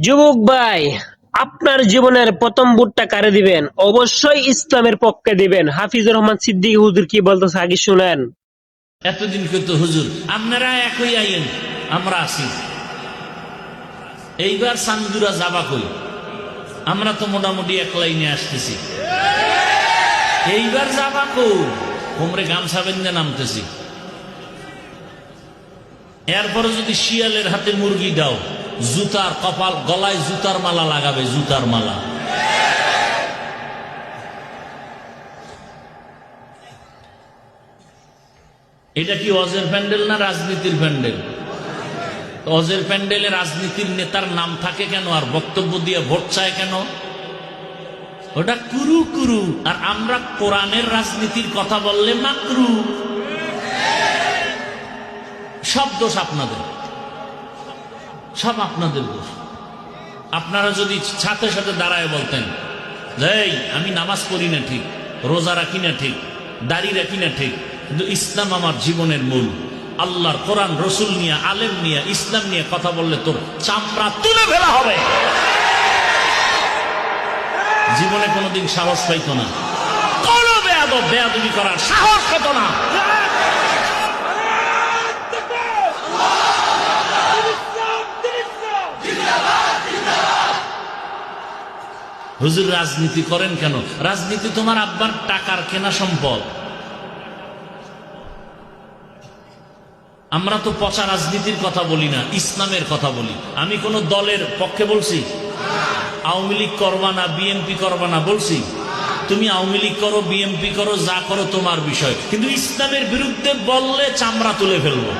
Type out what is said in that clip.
যুবক ভাই, আপনার জীবনের প্রথম ভোটটা কারে দিবেন? অবশ্যই ইসলামের পক্ষে দিবেন। হাফিজুর রহমান সিদ্দিকী হুজুর কি বলতেছে আগে শুনেন। এতদিন কিন্তু হুজুর আপনারা একই আইন, আমরা আছি। এইবার সান্দুরা যাবা কই? আমরা তো মোটামুটি এক লাইনে আসতেছি। এইবার যাবা কই? কোমরে গামছা বেঁধে নামতেছি। এরপরে যদি শিয়ালের হাতে মুরগি দাও, জুতার কপাল গলায় জুতার মালা লাগাবে, জুতার মালা। এটা কি অজের প্যান্ডেল না রাজনীতির প্যান্ডেল? অজের প্যান্ডেলে রাজনীতির নেতার নাম থাকে কেন, আর বক্তব্য দিয়ে ভোট চায় কেন? ওটা কুরু কুরু। আর আমরা কোরআনের রাজনীতির কথা বললে মাকরু। সব দোষ আপনাদের, সব আপনাদের দোষ। আপনারা যদি সাথে সাথে দাঁড়ায় বলতেন, এই আমি নামাজ পড়ি না ঠিক, রোজা রাখি না ঠিক, দাড়ি রাখি না ঠিক, কিন্তু ইসলাম আমার জীবনের মূল, আল্লাহর কোরআন রসুল নিয়ে, আলেম নিয়ে, ইসলাম নিয়ে কথা বললে তোর চামড়া তুলে ফেলা হবে, জীবনে কোনোদিন সাহস পাইত না, কোনো বেয়াদবি করার সাহস পেত না। হুজুর রাজনীতি করেন কেন? রাজনীতি তোমার আব্বার টাকার কেনা সম্পদ। আমরা তো পচা রাজনীতির কথা বলি না, ইসলামের কথা বলি। আমি কোন দলের পক্ষে বলছি? আওয়ামী লীগ করবা না, বিএনপি করবা না বলছি? তুমি আওয়ামী লীগ করো, বিএনপি করো, যা করো তোমার বিষয়, কিন্তু ইসলামের বিরুদ্ধে বললে চামড়া তুলে ফেলবো।